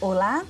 Olá!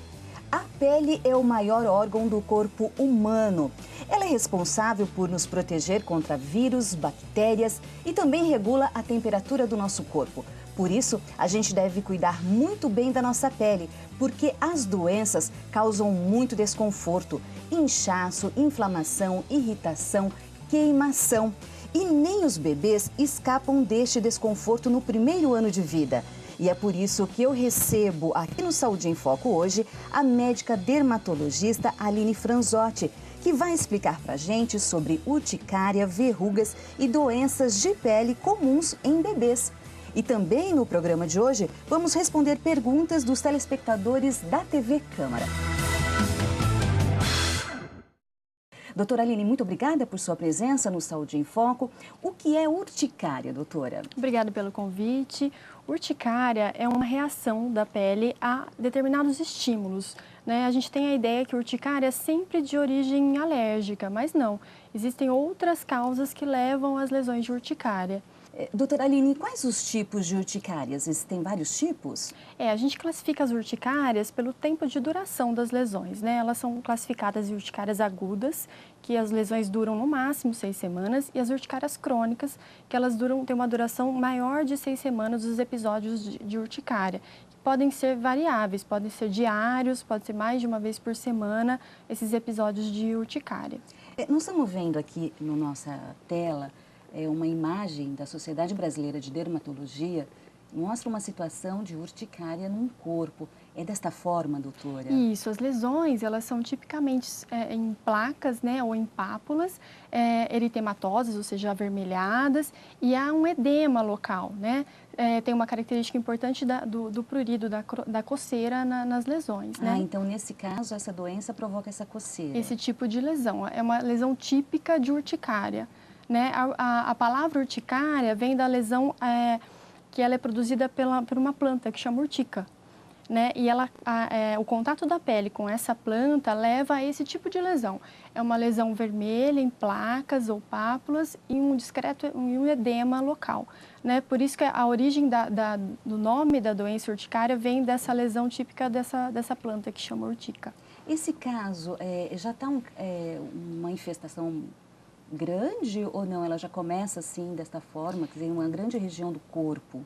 A pele é o maior órgão do corpo humano. Ela é responsável por nos proteger contra vírus, bactérias e também regula a temperatura do nosso corpo. Por isso, a gente deve cuidar muito bem da nossa pele, porque as doenças causam muito desconforto, inchaço, inflamação, irritação, queimação. E nem os bebês escapam deste desconforto no primeiro ano de vida. E é por isso que eu recebo aqui no Saúde em Foco hoje a médica dermatologista Aline Franzotti, que vai explicar pra gente sobre urticária, verrugas e doenças de pele comuns em bebês. E também no programa de hoje vamos responder perguntas dos telespectadores da TV Câmara. Doutora Aline, muito obrigada por sua presença no Saúde em Foco. O que é urticária, doutora? Obrigada pelo convite. Urticária é uma reação da pele a determinados estímulos, né? A gente tem a ideia que urticária é sempre de origem alérgica, mas não. Existem outras causas que levam às lesões de urticária. Doutora Aline, quais os tipos de urticárias? Existem vários tipos? A gente classifica as urticárias pelo tempo de duração das lesões, né? Elas são classificadas em urticárias agudas, que as lesões duram no máximo 6 semanas, e as urticárias crônicas, que elas têm uma duração maior de 6 semanas dos episódios de urticária. Podem ser variáveis, podem ser diários, pode ser mais de uma vez por semana, esses episódios de urticária. Nós estamos vendo aqui na nossa tela uma imagem da Sociedade Brasileira de Dermatologia, mostra uma situação de urticária num corpo. É desta forma, doutora? Isso, as lesões, elas são tipicamente em placas, né, ou em pápulas, eritematosas, ou seja, avermelhadas, e há um edema local, né? Tem uma característica importante do prurido, da coceira nas lesões, né? Então, nesse caso, essa doença provoca essa coceira. Esse tipo de lesão, é uma lesão típica de urticária, né? A palavra urticária vem da lesão que ela é produzida por uma planta que chama urtica, né? E o contato da pele com essa planta leva a esse tipo de lesão. É uma lesão vermelha em placas ou pápulas e um edema local, né? Por isso que a origem do nome da doença urticária vem dessa lesão típica dessa planta que chama urtica. Esse caso já está uma infestação grande ou não? Ela já começa assim, desta forma, quer dizer, em uma grande região do corpo?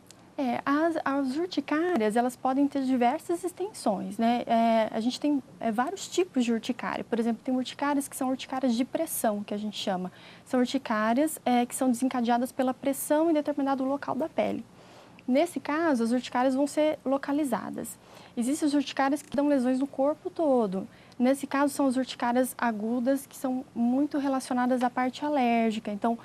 As urticárias, elas podem ter diversas extensões, né? A gente tem vários tipos de urticária. Por exemplo, tem urticárias que são urticárias de pressão, que a gente chama. São urticárias que são desencadeadas pela pressão em determinado local da pele. Nesse caso, as urticárias vão ser localizadas. Existem as urticárias que dão lesões no corpo todo. Nesse caso, são as urticárias agudas, que são muito relacionadas à parte alérgica. Então,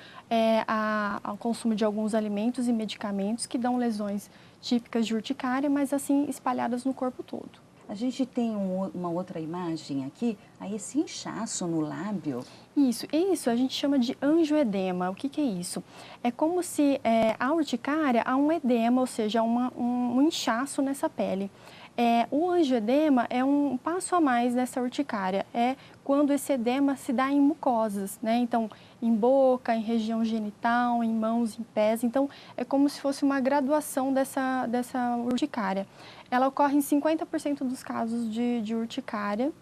ao consumo de alguns alimentos e medicamentos que dão lesões típicas de urticária, mas assim, espalhadas no corpo todo. A gente tem uma outra imagem aqui, aí esse inchaço no lábio. Isso a gente chama de angioedema. O que é isso? É como se a urticária há um edema, ou seja, um inchaço nessa pele. O angioedema é um passo a mais dessa urticária, é quando esse edema se dá em mucosas, né? Então, em boca, em região genital, em mãos, em pés. Então, é como se fosse uma graduação dessa urticária. Ela ocorre em 50% dos casos de urticária.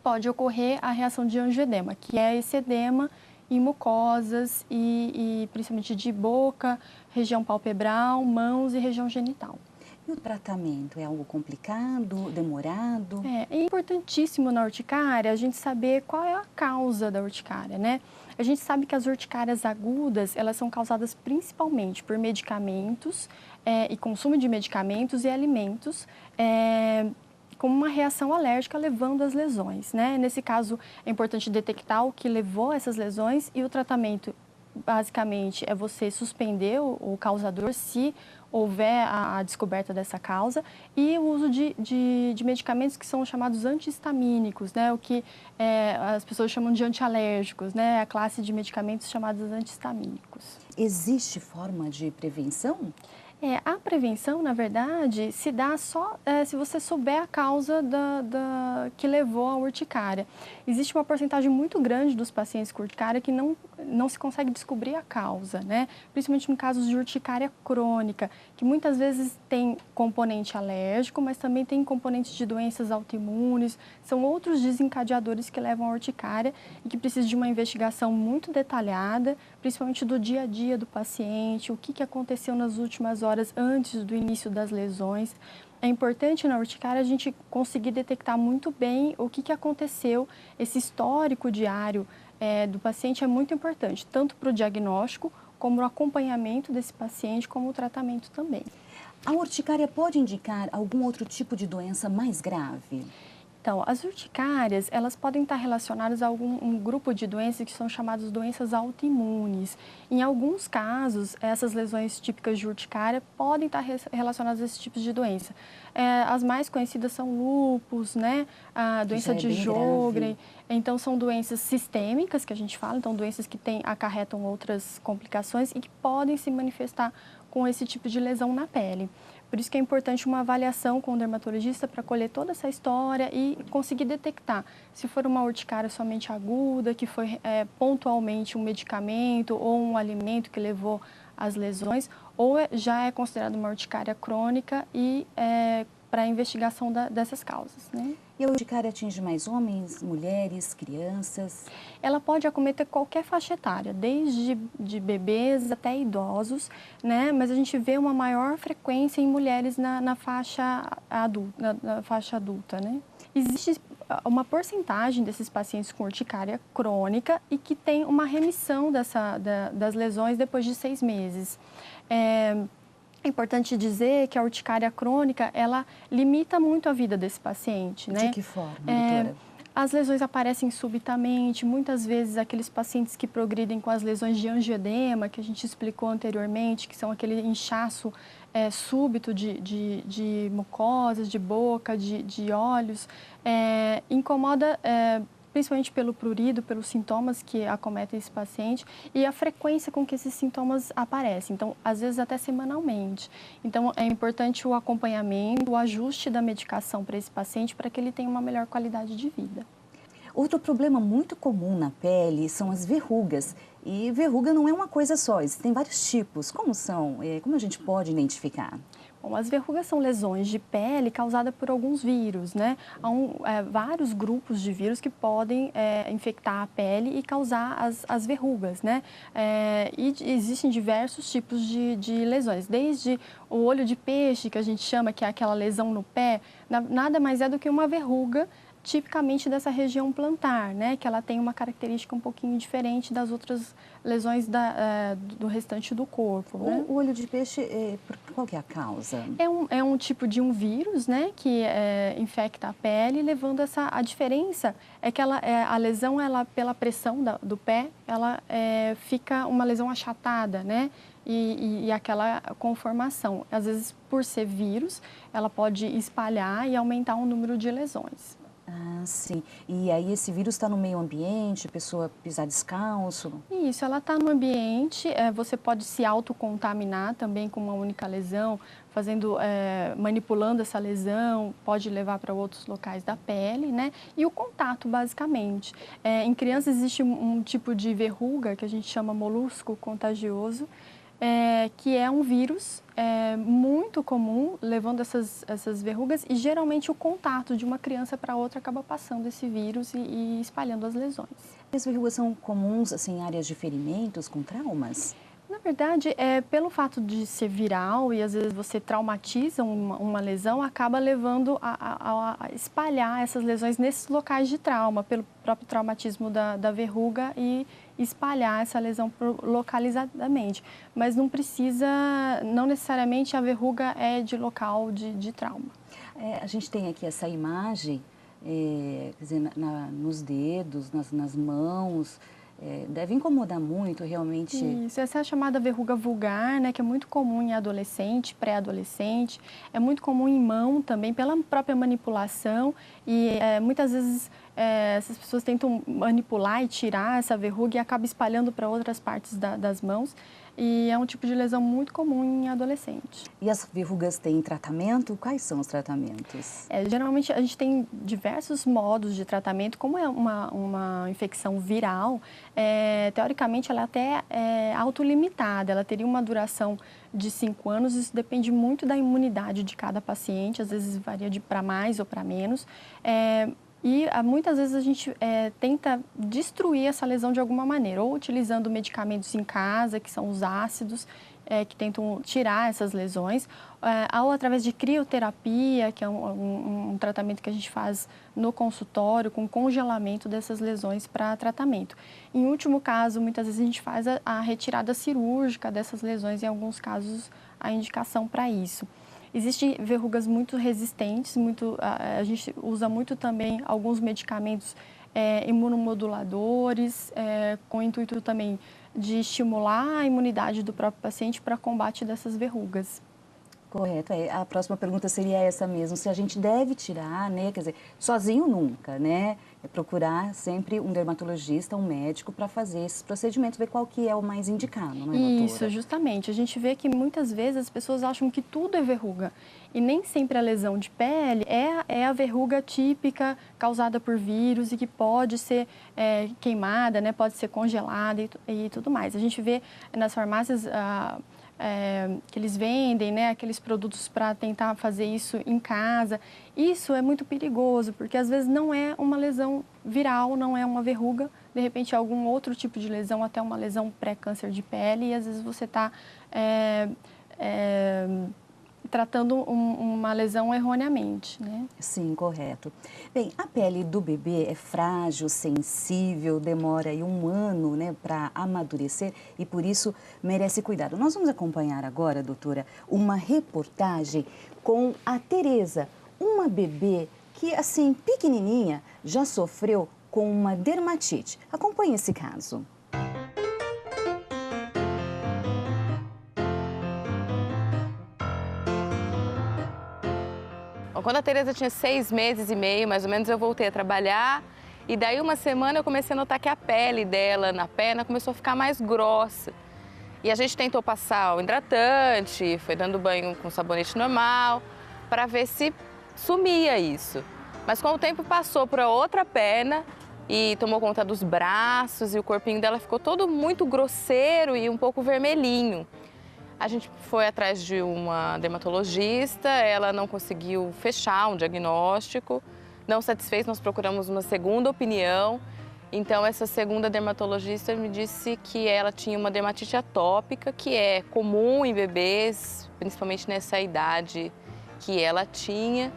Pode ocorrer a reação de angioedema, que é esse edema em mucosas e principalmente de boca, região palpebral, mãos e região genital. E o tratamento é algo complicado, demorado? É importantíssimo na urticária a gente saber qual é a causa da urticária, né? A gente sabe que as urticárias agudas, elas são causadas principalmente por medicamentos e consumo de medicamentos e alimentos, como uma reação alérgica levando às lesões, né? Nesse caso, é importante detectar o que levou a essas lesões e o tratamento, basicamente, é você suspender o causador se houver a descoberta dessa causa e o uso de medicamentos que são chamados antihistamínicos, né? O que as pessoas chamam de antialérgicos, né? A classe de medicamentos chamados antihistamínicos. Existe forma de prevenção? A prevenção, na verdade, se dá só se você souber a causa que levou à urticária. Existe uma porcentagem muito grande dos pacientes com urticária que não se consegue descobrir a causa, né? Principalmente no caso de urticária crônica, que muitas vezes tem componente alérgico, mas também tem componentes de doenças autoimunes, são outros desencadeadores que levam à urticária e que precisa de uma investigação muito detalhada, principalmente do dia a dia do paciente, o que aconteceu nas últimas horas antes do início das lesões. É importante na urticária a gente conseguir detectar muito bem o que aconteceu, esse histórico diário do paciente é muito importante, tanto para o diagnóstico, como o acompanhamento desse paciente, como o tratamento também. A urticária pode indicar algum outro tipo de doença mais grave? Então, as urticárias, elas podem estar relacionadas a um grupo de doenças que são chamadas doenças autoimunes. Em alguns casos, essas lesões típicas de urticária podem estar relacionadas a esses tipos de doença. As mais conhecidas são lúpus, né? A doença de Sjögren. Então, são doenças sistêmicas que a gente fala, então doenças que acarretam outras complicações e que podem se manifestar com esse tipo de lesão na pele. Por isso que é importante uma avaliação com o dermatologista para colher toda essa história e conseguir detectar se for uma urticária somente aguda, que foi pontualmente um medicamento ou um alimento que levou às lesões, ou já é considerado uma urticária crônica e para a investigação dessas causas, né? E a urticária atinge mais homens, mulheres, crianças? Ela pode acometer qualquer faixa etária, desde de bebês até idosos, né? Mas a gente vê uma maior frequência em mulheres na faixa adulta, né? Existe uma porcentagem desses pacientes com urticária crônica e que tem uma remissão das lesões depois de 6 meses. É importante dizer que a urticária crônica, ela limita muito a vida desse paciente, né? De que forma, doutora? As lesões aparecem subitamente, muitas vezes aqueles pacientes que progridem com as lesões de angioedema, que a gente explicou anteriormente, que são aquele inchaço súbito de mucosas, de boca, de olhos, incomoda principalmente pelo prurido, pelos sintomas que acometem esse paciente e a frequência com que esses sintomas aparecem. Então, às vezes até semanalmente. Então, é importante o acompanhamento, o ajuste da medicação para esse paciente para que ele tenha uma melhor qualidade de vida. Outro problema muito comum na pele são as verrugas. E verruga não é uma coisa só, existem vários tipos. Como são? Como a gente pode identificar? Bom, as verrugas são lesões de pele causadas por alguns vírus, né? Há vários grupos de vírus que podem infectar a pele e causar as verrugas, né? E existem diversos tipos de lesões, desde o olho de peixe, que a gente chama, que é aquela lesão no pé, nada mais é do que uma verruga tipicamente dessa região plantar, né? Que ela tem uma característica um pouquinho diferente das outras lesões do restante do corpo. Né? O olho de peixe, qual que é a causa? É um tipo de um vírus, né? Que infecta a pele, levando a diferença é que a lesão, ela, pela pressão do pé, ela fica uma lesão achatada, né? E aquela conformação. Às vezes, por ser vírus, ela pode espalhar e aumentar o número de lesões. Ah, sim. E aí esse vírus está no meio ambiente, a pessoa pisar descalço? Isso, ela está no ambiente, você pode se autocontaminar também com uma única lesão, manipulando essa lesão, pode levar para outros locais da pele, né? E o contato, basicamente. Em crianças existe um tipo de verruga que a gente chama molusco contagioso, que é um vírus muito comum, levando essas verrugas, e geralmente o contato de uma criança para outra acaba passando esse vírus e espalhando as lesões. As verrugas são comuns assim, em áreas de ferimentos com traumas? Na verdade, pelo fato de ser viral e às vezes você traumatiza uma lesão, acaba levando a espalhar essas lesões nesses locais de trauma, pelo próprio traumatismo da verruga e espalhar essa lesão localizadamente. Mas não necessariamente a verruga é de local de trauma. A gente tem aqui essa imagem, quer dizer, nos dedos, nas mãos. Deve incomodar muito, realmente. Isso, essa é a chamada verruga vulgar, né, que é muito comum em adolescente, pré-adolescente. É muito comum em mão também, pela própria manipulação e muitas vezes essas pessoas tentam manipular e tirar essa verruga e acaba espalhando para outras partes das mãos. E é um tipo de lesão muito comum em adolescente. E as verrugas têm tratamento? Quais são os tratamentos? Geralmente a gente tem diversos modos de tratamento. Como é uma infecção viral, teoricamente ela até é autolimitada. Ela teria uma duração de 5 anos. Isso depende muito da imunidade de cada paciente. Às vezes varia para mais ou para menos. E muitas vezes a gente tenta destruir essa lesão de alguma maneira, ou utilizando medicamentos em casa, que são os ácidos, que tentam tirar essas lesões, ou através de crioterapia, que é um tratamento que a gente faz no consultório, com congelamento dessas lesões para tratamento. Em último caso, muitas vezes a gente faz a retirada cirúrgica dessas lesões, em alguns casos a indicação para isso. Existem verrugas muito resistentes, a gente usa muito também alguns medicamentos imunomoduladores, com o intuito também de estimular a imunidade do próprio paciente para combate dessas verrugas. Correto. A próxima pergunta seria essa mesmo, se a gente deve tirar, né, quer dizer, sozinho nunca, né? É procurar sempre um dermatologista, um médico para fazer esses procedimentos, ver qual que é o mais indicado, não é, doutora? Isso, justamente. A gente vê que muitas vezes as pessoas acham que tudo é verruga e nem sempre a lesão de pele é a verruga típica causada por vírus e que pode ser queimada, né? Pode ser congelada e tudo mais. A gente vê nas farmácias que eles vendem, né, aqueles produtos para tentar fazer isso em casa. Isso é muito perigoso, porque às vezes não é uma lesão viral, não é uma verruga, de repente é algum outro tipo de lesão, até uma lesão pré-câncer de pele, e às vezes você está tratando uma lesão erroneamente, né? Sim, correto. Bem, a pele do bebê é frágil, sensível, demora aí 1 ano, né, para amadurecer e por isso merece cuidado. Nós vamos acompanhar agora, doutora, uma reportagem com a Tereza, uma bebê que, assim, pequenininha, já sofreu com uma dermatite. Acompanhe esse caso. Quando a Tereza tinha 6 meses e meio, mais ou menos, eu voltei a trabalhar e daí 1 semana eu comecei a notar que a pele dela na perna começou a ficar mais grossa. E a gente tentou passar o hidratante, foi dando banho com sabonete normal, para ver se sumia isso. Mas com o tempo passou para outra perna e tomou conta dos braços e o corpinho dela ficou todo muito grosseiro e um pouco vermelhinho. A gente foi atrás de uma dermatologista, ela não conseguiu fechar um diagnóstico, não satisfeita, nós procuramos uma segunda opinião. Então, essa segunda dermatologista me disse que ela tinha uma dermatite atópica, que é comum em bebês, principalmente nessa idade que ela tinha.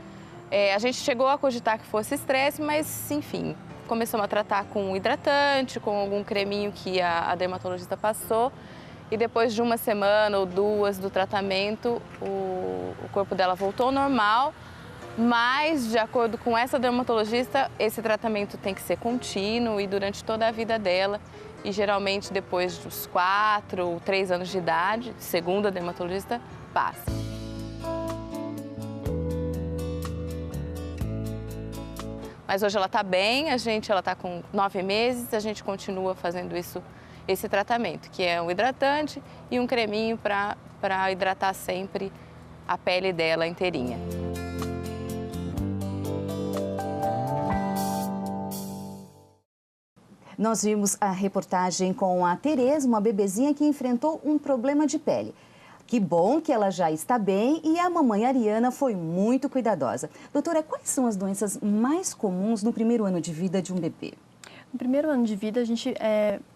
A gente chegou a cogitar que fosse estresse, mas, enfim, começamos a tratar com hidratante, com algum creminho que a dermatologista passou. E depois de 1 semana ou 2 do tratamento, o corpo dela voltou ao normal, mas, de acordo com essa dermatologista, esse tratamento tem que ser contínuo e durante toda a vida dela. E geralmente depois dos 4 ou 3 anos de idade, segundo a dermatologista, passa. Mas hoje ela está bem, ela está com 9 meses, a gente continua fazendo esse tratamento, que é um hidratante e um creminho para hidratar sempre a pele dela inteirinha. Nós vimos a reportagem com a Tereza, uma bebezinha que enfrentou um problema de pele. Que bom que ela já está bem e a mamãe Ariana foi muito cuidadosa. Doutora, quais são as doenças mais comuns no primeiro ano de vida de um bebê? No primeiro ano de vida, a gente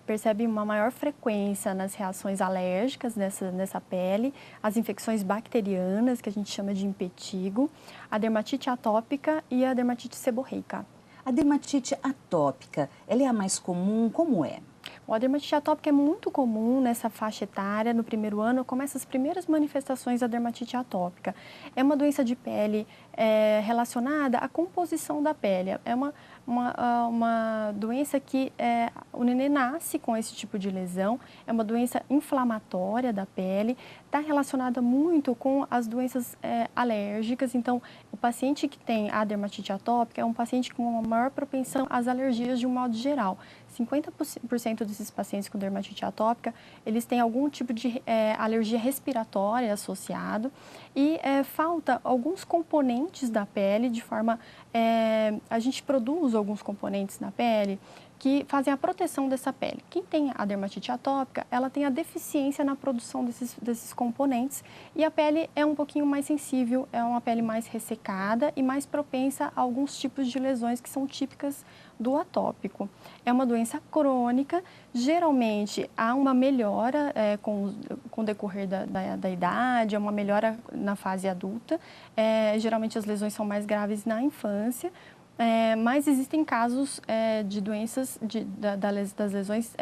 percebe uma maior frequência nas reações alérgicas nessa pele, as infecções bacterianas, que a gente chama de impetigo, a dermatite atópica e a dermatite seborreica. A dermatite atópica, ela é a mais comum? Como é? A dermatite atópica é muito comum nessa faixa etária. No primeiro ano, começam as primeiras manifestações da dermatite atópica. É uma doença de pele relacionada à composição da pele. uma doença que o nenê nasce com esse tipo de lesão, é uma doença inflamatória da pele, está relacionada muito com as doenças alérgicas. Então, o paciente que tem a dermatite atópica é um paciente com uma maior propensão às alergias de um modo geral. 50% desses pacientes com dermatite atópica, eles têm algum tipo de alergia respiratória associado e falta alguns componentes da pele de forma... a gente produz alguns componentes na pele que fazem a proteção dessa pele. Quem tem a dermatite atópica, ela tem a deficiência na produção desses componentes e a pele é um pouquinho mais sensível, é uma pele mais ressecada e mais propensa a alguns tipos de lesões que são típicas do atópico. É uma doença crônica, geralmente há uma melhora com o decorrer da idade, é uma melhora na fase adulta, geralmente as lesões são mais graves na infância, mas existem casos de doenças, das lesões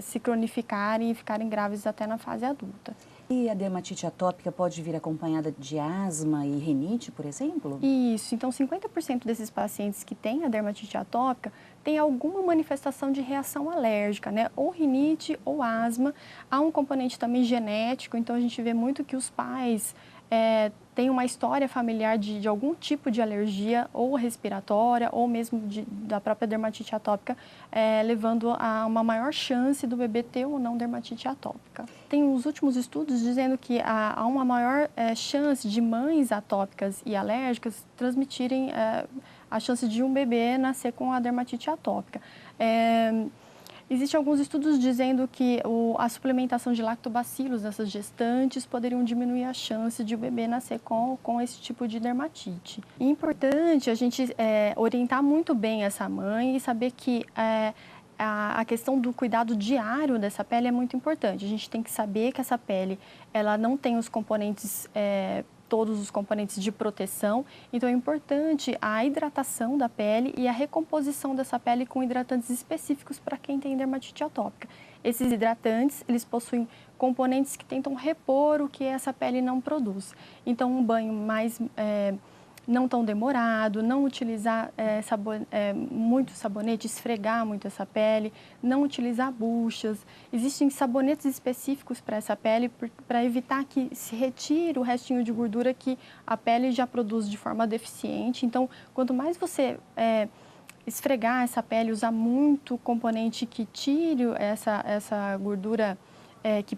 se cronificarem e ficarem graves até na fase adulta. E a dermatite atópica pode vir acompanhada de asma e rinite, por exemplo? Isso, então 50% desses pacientes que têm a dermatite atópica têm alguma manifestação de reação alérgica, né? Ou rinite ou asma. Há um componente também genético, então a gente vê muito que os pais têm uma história familiar de algum tipo de alergia, ou respiratória, ou mesmo da própria dermatite atópica, levando a uma maior chance do bebê ter ou não dermatite atópica. Tem os últimos estudos dizendo que há uma maior chance de mães atópicas e alérgicas transmitirem a chance de um bebê nascer com a dermatite atópica. Existem alguns estudos dizendo que a suplementação de lactobacilos nessas gestantes poderiam diminuir a chance de o bebê nascer com esse tipo de dermatite. É importante a gente orientar muito bem essa mãe e saber que a questão do cuidado diário dessa pele é muito importante. A gente tem que saber que essa pele ela não tem os componentes todos os componentes de proteção, então é importante a hidratação da pele e a recomposição dessa pele com hidratantes específicos para quem tem dermatite atópica. Esses hidratantes, eles possuem componentes que tentam repor o que essa pele não produz. Então, um banho mais não tão demorado, não utilizar muito sabonete, esfregar muito essa pele, não utilizar buchas. Existem sabonetes específicos para essa pele para evitar que se retire o restinho de gordura que a pele já produz de forma deficiente. Então, quanto mais você esfregar essa pele, usar muito componente que tire essa gordura que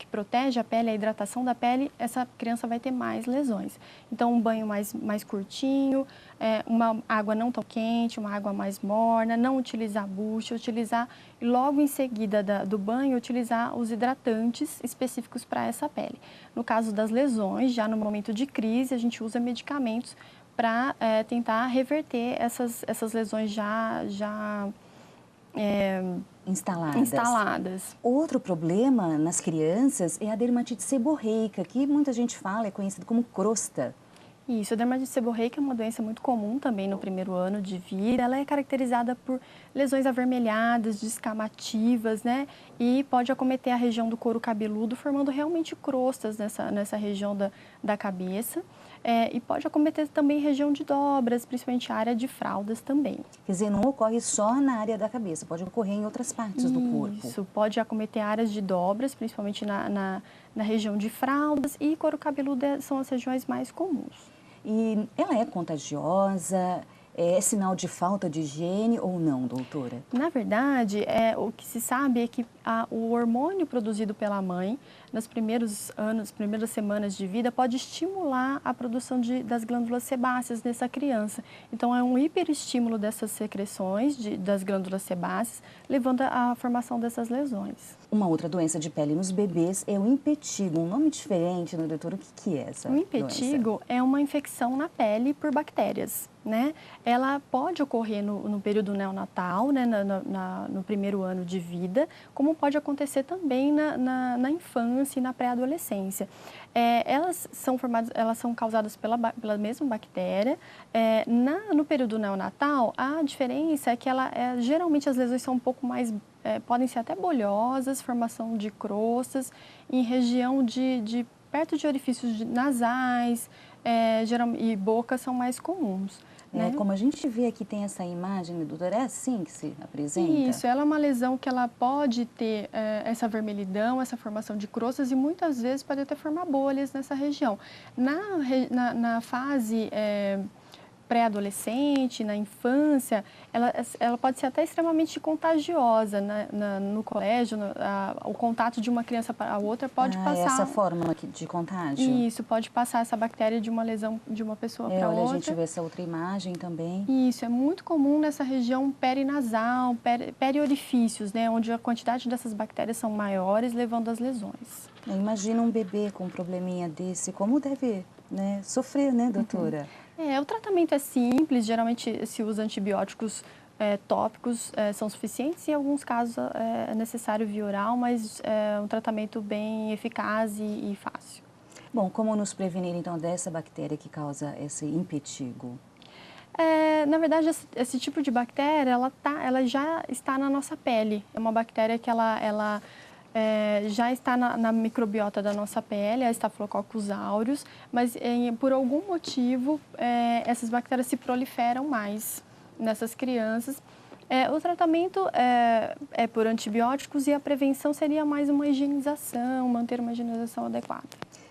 protege a pele, a hidratação da pele, essa criança vai ter mais lesões. Então, um banho mais curtinho, uma água não tão quente, uma água mais morna, não utilizar bucha, utilizar, logo em seguida do banho, utilizar os hidratantes específicos para essa pele. No caso das lesões, já no momento de crise, a gente usa medicamentos para tentar reverter essas lesões já instaladas. Outro problema nas crianças é a dermatite seborreica, que muita gente fala, é conhecida como crosta. Isso, a dermatite seborreica é uma doença muito comum também no primeiro ano de vida. Ela é caracterizada por lesões avermelhadas, descamativas, né? E pode acometer a região do couro cabeludo, formando realmente crostas nessa região da cabeça. E pode acometer também região de dobras, principalmente a área de fraldas também. Quer dizer, não ocorre só na área da cabeça, pode ocorrer em outras partes do corpo. Isso, pode acometer áreas de dobras, principalmente na região de fraldas, e couro cabeludo são as regiões mais comuns. E ela é contagiosa? É sinal de falta de higiene ou não, doutora? Na verdade, o que se sabe é que o hormônio produzido pela mãe, nos primeiros anos, primeiras semanas de vida, pode estimular a produção das glândulas sebáceas nessa criança. Então, é um hiperestímulo dessas secreções das glândulas sebáceas, levando à formação dessas lesões. Uma outra doença de pele nos bebês é o impetigo, um nome diferente, né, doutora? O que é essa doença? O impetigo é uma infecção na pele por bactérias, né? Ela pode ocorrer no período neonatal, né, no primeiro ano de vida, como pode acontecer também na infância e na pré-adolescência. Elas são causadas pela mesma bactéria. No período neonatal, a diferença é que geralmente as lesões são um pouco mais, podem ser até bolhosas, formação de crostas, em região perto de orifícios nasais, e boca são mais comuns. né? Como a gente vê aqui, tem essa imagem, doutora, é assim que se apresenta? Isso, ela é uma lesão que ela pode ter essa vermelhidão, essa formação de crostas e muitas vezes pode até formar bolhas nessa região. Na fase pré-adolescente, na infância, ela pode ser até extremamente contagiosa no colégio, o contato de uma criança para a outra pode passar... essa forma de contágio? Isso, pode passar essa bactéria de uma lesão de uma pessoa para outra. Olha, a gente vê essa outra imagem também. Isso, é muito comum nessa região perinasal, periorifícios, né, onde a quantidade dessas bactérias são maiores, levando às lesões. Imagina um bebê com um probleminha desse, como deve, né, sofrer, né, doutora? O tratamento é simples, geralmente se usa antibióticos tópicos, são suficientes. Em alguns casos é necessário via oral, mas é um tratamento bem eficaz e fácil. Bom, como nos prevenir então dessa bactéria que causa esse impetigo? Na verdade, esse tipo de bactéria, ela já está na nossa pele. É uma bactéria que ela já está na microbiota da nossa pele, a Staphylococcus aureus, mas por algum motivo essas bactérias se proliferam mais nessas crianças. O tratamento é por antibióticos e a prevenção seria mais uma higienização, manter uma higienização adequada.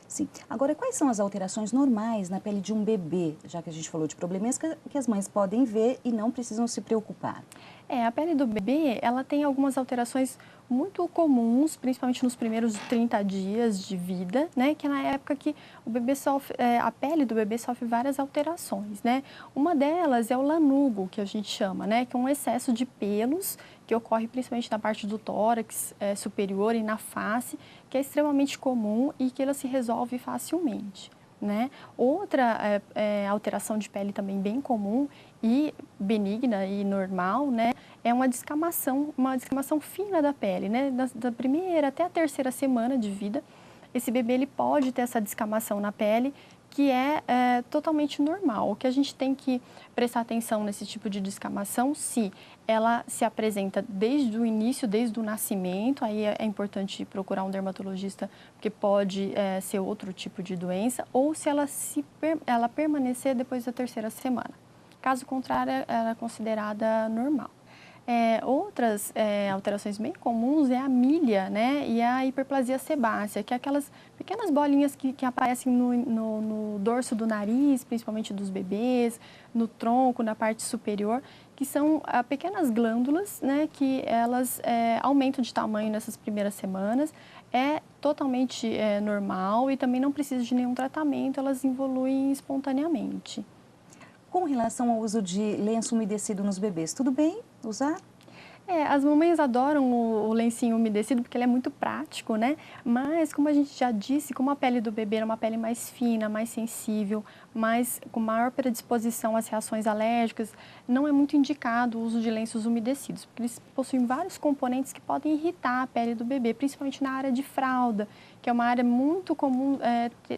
Sim. Agora, quais são as alterações normais na pele de um bebê, já que a gente falou de probleminhas que as mães podem ver e não precisam se preocupar? A pele do bebê, ela tem algumas alterações muito comuns, principalmente nos primeiros 30 dias de vida, né? Que é na época que o bebê sofre, a pele do bebê sofre várias alterações, né? Uma delas é o lanugo, que a gente chama, né? Que é um excesso de pelos que ocorre principalmente na parte do tórax superior e na face, que é extremamente comum e que ela se resolve facilmente, né? Outra alteração de pele também bem comum e benigna e normal, né, é uma descamação fina da pele, né, da primeira até a terceira semana de vida. Esse bebê ele pode ter essa descamação na pele que é totalmente normal. O que a gente tem que prestar atenção nesse tipo de descamação, se ela se apresenta desde o início, desde o nascimento, aí é importante procurar um dermatologista, porque pode ser outro tipo de doença, ou se ela permanecer depois da terceira semana. Caso contrário, ela é considerada normal. Outras alterações bem comuns é a milha, né, e a hiperplasia sebácea, que é aquelas pequenas bolinhas que aparecem no dorso do nariz, principalmente dos bebês, no tronco, na parte superior, que são pequenas glândulas, né, que elas aumentam de tamanho nessas primeiras semanas. É totalmente normal e também não precisa de nenhum tratamento, elas evoluem espontaneamente. Com relação ao uso de lenço umedecido nos bebês, tudo bem usar? As mamães adoram o lencinho umedecido porque ele é muito prático, né? Mas, como a gente já disse, como a pele do bebê é uma pele mais fina, mais sensível, com maior predisposição às reações alérgicas, não é muito indicado o uso de lenços umedecidos, porque eles possuem vários componentes que podem irritar a pele do bebê, principalmente na área de fralda, que é uma área muito comum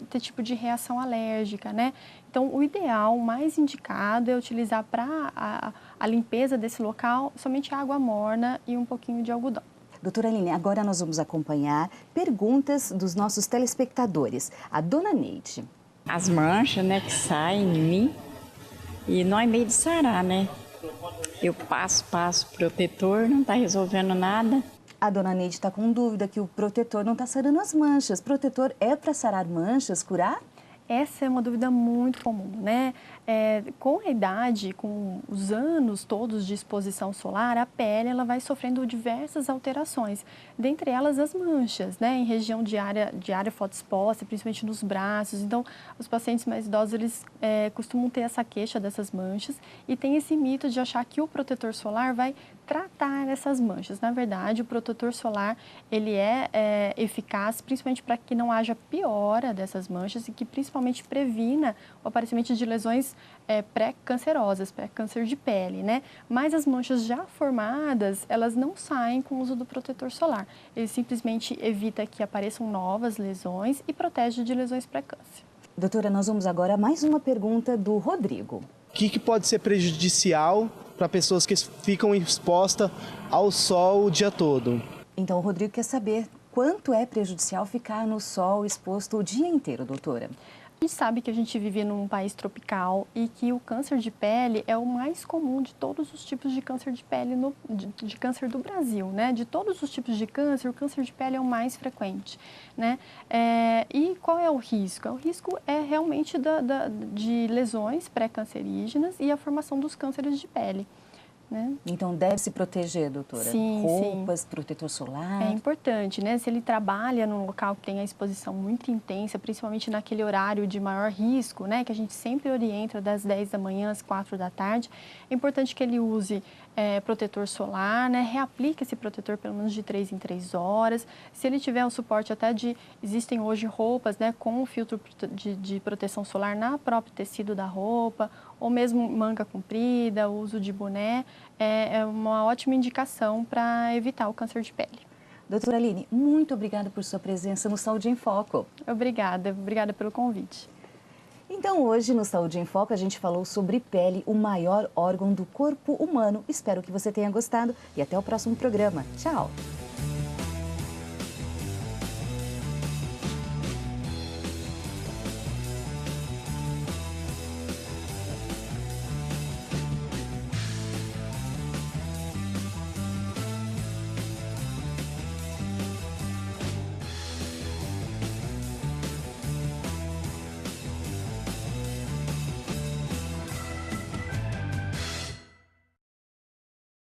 ter tipo de reação alérgica, né? Então, o ideal, o mais indicado é utilizar para a limpeza desse local somente água morna e um pouquinho de algodão. Doutora Aline, agora nós vamos acompanhar perguntas dos nossos telespectadores. A dona Neide. As manchas, né, que saem em mim e não é meio de sarar, né? Eu passo protetor, não está resolvendo nada. A dona Neide está com dúvida que o protetor não está sarando as manchas. Protetor é para sarar manchas, curar? Essa é uma dúvida muito comum, né? Com a idade, com os anos todos de exposição solar, a pele ela vai sofrendo diversas alterações, dentre elas as manchas, né? Em região de área fotoexposta, principalmente nos braços. Então, os pacientes mais idosos, eles costumam ter essa queixa dessas manchas e tem esse mito de achar que o protetor solar vai tratar essas manchas. Na verdade, o protetor solar, ele é eficaz, principalmente para que não haja piora dessas manchas e que principalmente previna o aparecimento de lesões pré-cancerosas, pré-câncer de pele, né? Mas as manchas já formadas, elas não saem com o uso do protetor solar. Ele simplesmente evita que apareçam novas lesões e protege de lesões pré-câncer. Doutora, nós vamos agora a mais uma pergunta do Rodrigo. O que pode ser prejudicial para pessoas que ficam expostas ao sol o dia todo? Então, o Rodrigo quer saber quanto é prejudicial ficar no sol exposto o dia inteiro, doutora? A gente sabe que a gente vive num país tropical e que o câncer de pele é o mais comum de todos os tipos de câncer de pele, de câncer do Brasil, né? De todos os tipos de câncer, o câncer de pele é o mais frequente, né? E qual é o risco? O risco é realmente de lesões pré-cancerígenas e a formação dos cânceres de pele. Né? Então, deve se proteger, doutora? Sim, roupas, sim. protetor solar? É importante, né? Se ele trabalha num local que tem a exposição muito intensa, principalmente naquele horário de maior risco, né? Que a gente sempre orienta das 10 da manhã às 4 da tarde, é importante que ele use protetor solar, né? Reaplique esse protetor pelo menos de 3 em 3 horas. Se ele tiver o suporte até existem hoje roupas, né? Com filtro de proteção solar na próprio tecido da roupa, ou mesmo manga comprida, o uso de boné, é uma ótima indicação para evitar o câncer de pele. Doutora Aline, muito obrigada por sua presença no Saúde em Foco. Obrigada pelo convite. Então, hoje no Saúde em Foco a gente falou sobre pele, o maior órgão do corpo humano. Espero que você tenha gostado e até o próximo programa. Tchau!